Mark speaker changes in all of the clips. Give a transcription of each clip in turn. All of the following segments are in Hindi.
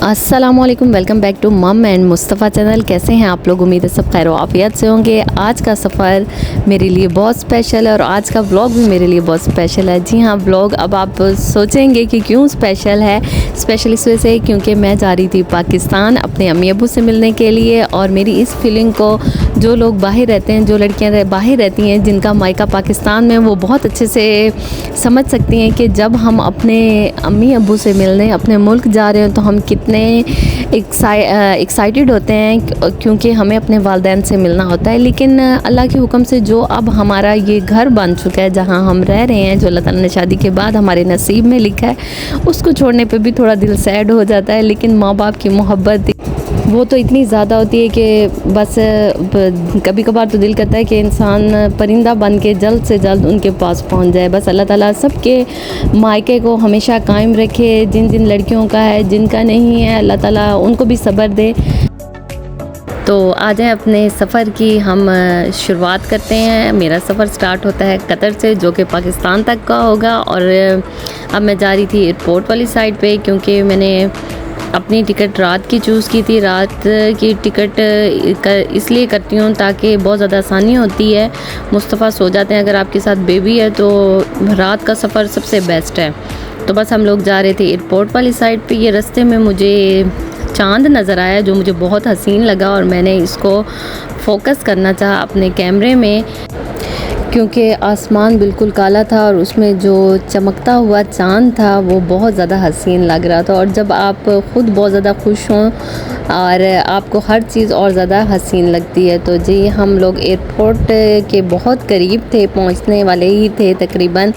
Speaker 1: अस्सलामुअलैकुम, वेलकम बैक टू मम एंड मुस्तफ़ा चैनल। कैसे हैं आप लोग? उम्मीद है सब खैर आफियत से होंगे। आज का सफ़र मेरे लिए बहुत स्पेशल है और आज का व्लॉग भी मेरे लिए बहुत स्पेशल है। जी हाँ, व्लॉग अब आप सोचेंगे कि क्यों स्पेशल है। स्पेशल इस वजह से क्योंकि मैं जा रही थी पाकिस्तान अपने अम्मी अबू से मिलने के लिए। और मेरी इस फीलिंग को जो लोग बाहर रहते हैं, जो लड़कियाँ बाहर रहती हैं जिनका मायका पाकिस्तान में, वो बहुत अच्छे से समझ सकती हैं कि जब हम अपने अम्मी अबू से मिलने अपने मुल्क जा रहे हैं तो हम कितने एक्साइटेड होते हैं, क्योंकि हमें अपने वालिदैन से मिलना होता है। लेकिन अल्लाह के हुक्म से जो अब हमारा ये घर बन चुका है, जहाँ हम रह रहे हैं, जो अल्लाह ताला ने शादी के बाद हमारे नसीब में लिखा है, उसको छोड़ने पे भी थोड़ा दिल सैड हो जाता है। लेकिन माँ बाप की मोहब्बत वो तो इतनी ज़्यादा होती है कि बस कभी कभार तो दिल करता है कि इंसान परिंदा बन के जल्द से जल्द उनके पास पहुंच जाए। बस अल्लाह ताला सबके मायके को हमेशा कायम रखे। जिन जिन लड़कियों का है, जिनका नहीं है, अल्लाह ताला उनको भी सब्र दे। तो आ जाएँ अपने सफ़र की हम शुरुआत करते हैं। मेरा सफ़र स्टार्ट होता है कतर से, जो कि पाकिस्तान तक का होगा। और अब मैं जा रही थी एयरपोर्ट वाली साइड पे, क्योंकि मैंने अपनी टिकट रात की चूज़ की थी। रात की टिकट इसलिए करती हूँ ताकि बहुत ज़्यादा आसानी होती है। मुस्तफ़ा सो जाते हैं, अगर आपके साथ बेबी है तो रात का सफ़र सबसे बेस्ट है। तो बस हम लोग जा रहे थे एयरपोर्ट वाली साइड पे। ये रास्ते में मुझे चांद नज़र आया जो मुझे बहुत हसीन लगा और मैंने इसको फोकस करना चाहा अपने कैमरे में, क्योंकि आसमान बिल्कुल काला था और उसमें जो चमकता हुआ चांद था वो बहुत ज़्यादा हसीन लग रहा था। और जब आप ख़ुद बहुत ज़्यादा खुश हों और आपको हर चीज़ और ज़्यादा हसीन लगती है। तो जी, हम लोग एयरपोर्ट के बहुत करीब थे, पहुंचने वाले ही थे तकरीबन।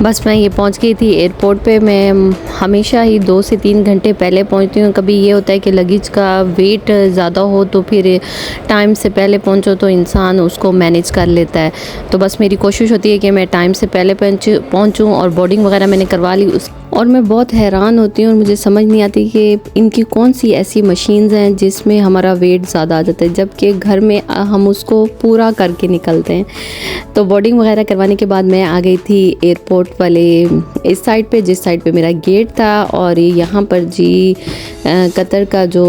Speaker 1: बस मैं ये पहुंच गई थी एयरपोर्ट पे। मैं हमेशा ही 2 से 3 घंटे पहले पहुंचती हूँ। कभी ये होता है कि लगेज का वेट ज़्यादा हो तो फिर टाइम से पहले पहुंचो तो इंसान उसको मैनेज कर लेता है। तो बस मेरी कोशिश होती है कि मैं टाइम से पहले पहुंचूं। और बोर्डिंग वगैरह मैंने करवा ली और मैं बहुत हैरान होती हूँ और मुझे समझ नहीं आती कि इनकी कौन सी ऐसी मशीन्स हैं जिसमें हमारा वेट ज़्यादा आ जाता है, जबकि घर में हम उसको पूरा करके निकलते हैं। तो बोर्डिंग वगैरह करवाने के बाद मैं आ गई थी एयरपोर्ट वाले इस साइड पे, जिस साइड पे मेरा गेट था। और यहाँ पर जी कतर का जो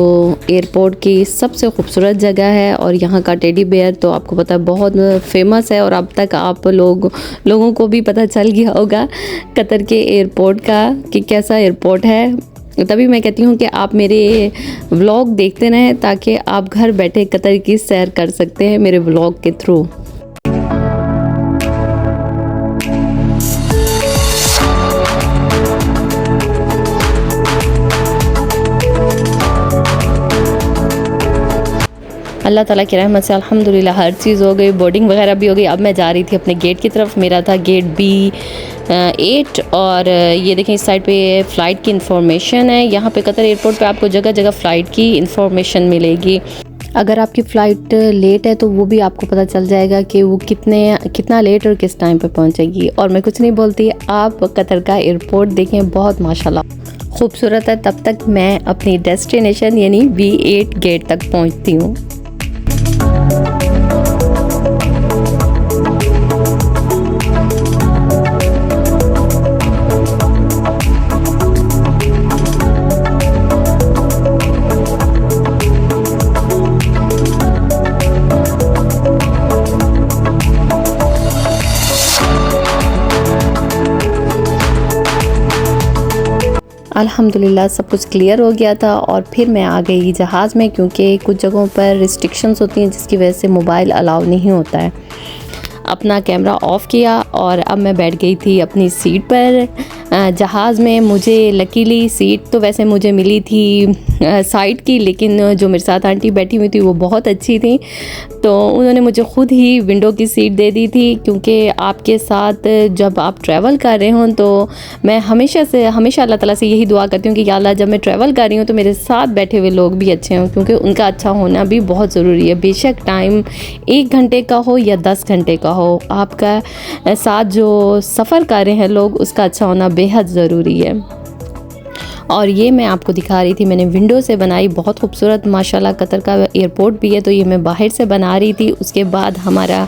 Speaker 1: एयरपोर्ट की सबसे खूबसूरत जगह है। और यहाँ का टेडी बेयर तो आपको पता है बहुत फेमस है, और अब तक आप लोगों को भी पता चल गया होगा कतर के एयरपोर्ट का कि कैसा एयरपोर्ट है। तभी मैं कहती हूँ कि आप मेरे व्लॉग देखते रहें ताकि आप घर बैठे कतर की सैर कर सकते हैं मेरे व्लॉग के थ्रू। अल्लाह ताला की रहमत से अल्हम्दुलिल्लाह हर चीज़ हो गई, बोर्डिंग वगैरह भी हो गई। अब मैं जा रही थी अपने गेट की तरफ। मेरा था गेट B8। और ये देखें इस साइड पे फ़्लाइट की इंफॉर्मेशन है। यहाँ पे कतर एयरपोर्ट पे आपको जगह जगह फ़्लाइट की इंफॉर्मेशन मिलेगी। अगर आपकी फ़्लाइट लेट है तो वो भी आपको पता चल जाएगा कि वो कितना लेट और किस टाइम पे पहुँचेगी। और मैं कुछ नहीं बोलती, आप कतर का एयरपोर्ट देखें, बहुत माशाल्लाह खूबसूरत है। तब तक मैं अपनी डेस्टिनेशन यानी B8 गेट तक पहुँचती हूँ। अल्हम्दुलिल्लाह सब कुछ क्लियर हो गया था। और फिर मैं आ गई जहाज़ में, क्योंकि कुछ जगहों पर रिस्ट्रिक्शंस होती हैं जिसकी वजह से मोबाइल अलाउ नहीं होता है। अपना कैमरा ऑफ़ किया और अब मैं बैठ गई थी अपनी सीट पर। जहाज़ में मुझे लकीली सीट तो वैसे मुझे मिली थी साइड की, लेकिन जो मेरे साथ आंटी बैठी हुई थी वो बहुत अच्छी थी, तो उन्होंने मुझे ख़ुद ही विंडो की सीट दे दी थी। क्योंकि आपके साथ जब आप ट्रैवल कर रहे हों तो मैं हमेशा अल्लाह ताला से यही दुआ करती हूँ कि या अल्लाह जब मैं ट्रैवल कर रही हूँ तो मेरे साथ बैठे हुए लोग भी अच्छे हों, क्योंकि उनका अच्छा होना भी बहुत ज़रूरी है। बेशक टाइम 1 घंटे का हो या 10 घंटे का हो, आपका साथ जो सफ़र कर रहे हैं लोग, उसका अच्छा होना बेहद ज़रूरी है। और ये मैं आपको दिखा रही थी, मैंने विंडो से बनाई, बहुत खूबसूरत माशाल्लाह। कतर का एयरपोर्ट भी है, तो ये मैं बाहर से बना रही थी। उसके बाद हमारा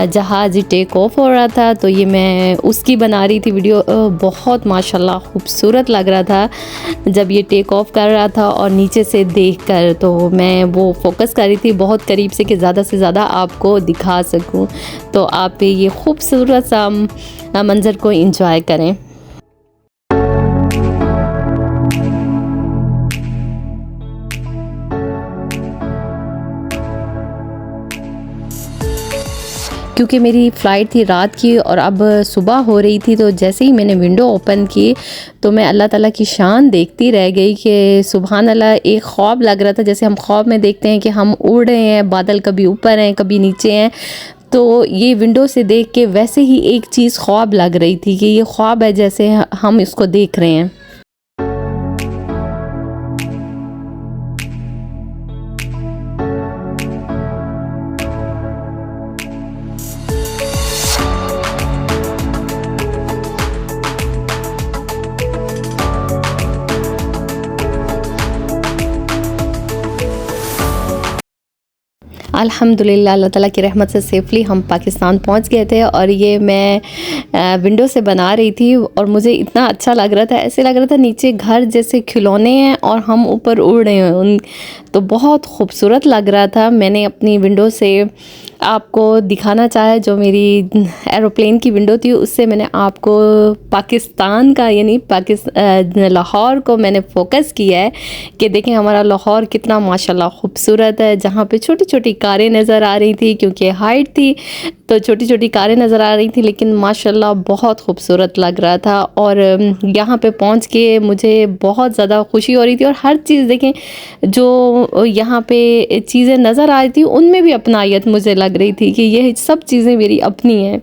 Speaker 1: जहाज़ टेक ऑफ हो रहा था, तो ये मैं उसकी बना रही थी वीडियो। बहुत माशाल्लाह खूबसूरत लग रहा था जब ये टेक ऑफ कर रहा था, और नीचे से देखकर तो मैं वो फोकस कर रही थी बहुत करीब से कि ज़्यादा से ज़्यादा आपको दिखा सकूं, तो आप ये खूबसूरत सा मंज़र को एंजॉय करें। क्योंकि मेरी फ़्लाइट थी रात की और अब सुबह हो रही थी, तो जैसे ही मैंने विंडो ओपन की तो मैं अल्लाह ताला की शान देखती रह गई कि सुभान अल्लाह। एक ख्वाब लग रहा था, जैसे हम ख्वाब में देखते हैं कि हम उड़ रहे हैं, बादल कभी ऊपर हैं कभी नीचे हैं, तो ये विंडो से देख के वैसे ही एक चीज़ ख्वाब लग रही थी कि ये ख्वाब है जैसे हम इसको देख रहे हैं। अल्हम्दुलिल्लाह अल्लाह ताला की रहमत से सेफ़ली हम पाकिस्तान पहुंच गए थे। और ये मैं विंडो से बना रही थी और मुझे इतना अच्छा लग रहा था, ऐसे लग रहा था नीचे घर जैसे खिलौने हैं और हम ऊपर उड़ रहे हैं उन, तो बहुत खूबसूरत लग रहा था। मैंने अपनी विंडो से आपको दिखाना चाहा, जो मेरी एरोप्लेन की विंडो थी उससे मैंने आपको पाकिस्तान का यानी लाहौर को मैंने फ़ोकस किया है कि देखें हमारा लाहौर कितना माशाल्लाह खूबसूरत है। जहाँ पे छोटी छोटी कारें नज़र आ रही थी, क्योंकि हाइट थी तो छोटी छोटी कारें नज़र आ रही थी, लेकिन माशाल्लाह बहुत खूबसूरत लग रहा था। और यहाँ पे पहुँच के मुझे बहुत ज़्यादा खुशी हो रही थी। और हर चीज़ देखें जो यहाँ पे चीज़ें नज़र आ रही थी उनमें भी अपनायत मुझे लग रही थी कि ये सब चीज़ें मेरी अपनी हैं।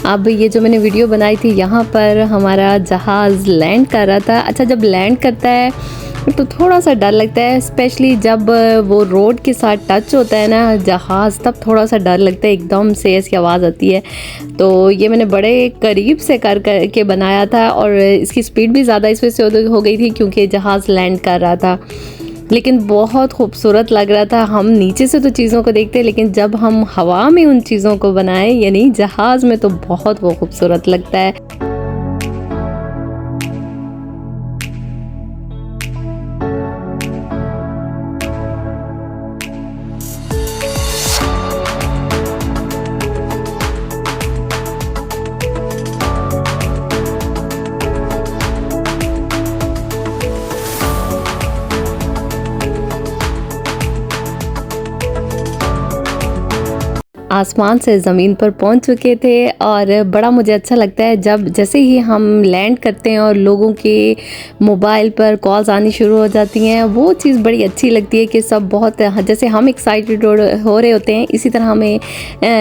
Speaker 1: अब ये जो मैंने वीडियो बनाई थी, यहाँ पर हमारा जहाज़ लैंड कर रहा था। अच्छा, जब लैंड करता है तो थोड़ा सा डर लगता है, स्पेशली जब वो रोड के साथ टच होता है ना जहाज़, तब थोड़ा सा डर लगता है, एकदम से इसकी आवाज़ आती है। तो ये मैंने बड़े करीब से कर के बनाया था, और इसकी स्पीड भी ज़्यादा इस वजह से हो गई थी क्योंकि जहाज़ लैंड कर रहा था। लेकिन बहुत खूबसूरत लग रहा था। हम नीचे से तो चीज़ों को देखते हैं, लेकिन जब हम हवा में उन चीज़ों को बनाएं यानी जहाज़ में, तो बहुत वो खूबसूरत लगता है। आसमान से ज़मीन पर पहुंच चुके थे और बड़ा मुझे अच्छा लगता है जब जैसे ही हम लैंड करते हैं और लोगों के मोबाइल पर कॉल्स आनी शुरू हो जाती हैं, वो चीज़ बड़ी अच्छी लगती है कि सब बहुत जैसे हम एक्साइटेड हो रहे होते हैं, इसी तरह हमें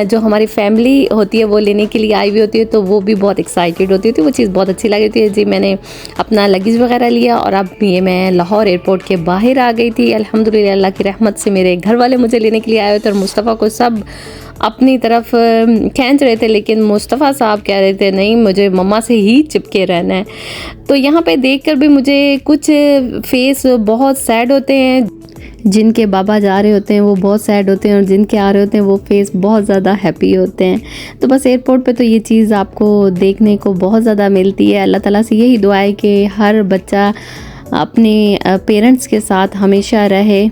Speaker 1: जो हमारी फैमिली होती है वो लेने के लिए आई हुई होती है, तो वो भी बहुत एक्साइटेड होती है। तो वो चीज़ बहुत अच्छी लगी थी जी। मैंने अपना लगेज वगैरह लिया और अब ये मैं लाहौर एयरपोर्ट के बाहर आ गई थी। अल्हम्दुलिल्लाह अल्लाह की रहमत से मेरे घर वाले मुझे लेने के लिए आए हुए थे और मुस्तफ़ा को सब अपनी तरफ खींच रहे थे, लेकिन मुस्तफ़ा साहब कह रहे थे नहीं, मुझे मम्मा से ही चिपके रहना है। तो यहाँ पे देखकर भी मुझे कुछ फेस बहुत सैड होते हैं, जिनके बाबा जा रहे होते हैं वो बहुत सैड होते हैं और जिनके आ रहे होते हैं वो फेस बहुत ज़्यादा हैप्पी होते हैं। तो बस एयरपोर्ट पे तो ये चीज़ आपको देखने को बहुत ज़्यादा मिलती है। अल्लाह ताला से यही दुआ है कि हर बच्चा अपने पेरेंट्स के साथ हमेशा रहे।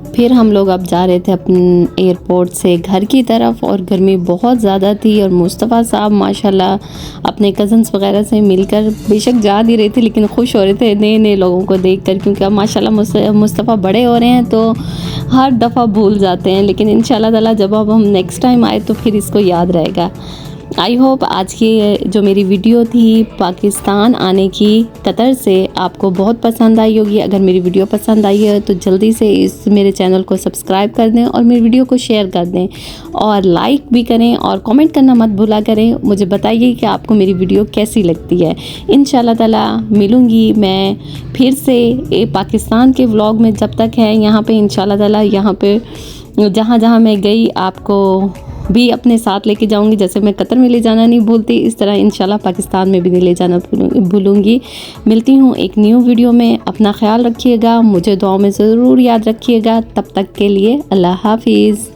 Speaker 1: फिर हम लोग अब जा रहे थे अपने एयरपोर्ट से घर की तरफ और गर्मी बहुत ज़्यादा थी और मुस्तफ़ा साहब माशाल्लाह अपने कज़न्स वगैरह से मिलकर बेशक जा नहीं रहे थे लेकिन खुश हो रहे थे नए नए लोगों को देखकर, क्योंकि अब माशाल्लाह मुस्तफ़ा बड़े हो रहे हैं तो हर दफ़ा भूल जाते हैं, लेकिन इंशाल्लाह ताला जब अब हम नेक्स्ट टाइम आए तो फिर इसको याद रहेगा। आई होप आज की जो मेरी वीडियो थी पाकिस्तान आने की कतर से आपको बहुत पसंद आई होगी। अगर मेरी वीडियो पसंद आई है तो जल्दी से इस मेरे चैनल को सब्सक्राइब कर दें और मेरी वीडियो को शेयर कर दें और लाइक भी करें और कमेंट करना मत भूला करें। मुझे बताइए कि आपको मेरी वीडियो कैसी लगती है। इंशाल्लाह ताला मिलूँगी मैं फिर से पाकिस्तान के व्लॉग में। जब तक है यहाँ पे इंशाल्लाह ताला यहाँ पे जहाँ जहाँ मैं गई आपको भी अपने साथ लेके जाऊंगी। जैसे मैं कतर में ले जाना नहीं भूलती, इस तरह इंशाल्लाह पाकिस्तान में भी नहीं ले जाना भूलूंगी। मिलती हूँ एक न्यू वीडियो में। अपना ख्याल रखिएगा, मुझे दुआओं में ज़रूर याद रखिएगा। तब तक के लिए अल्लाह हाफिज़।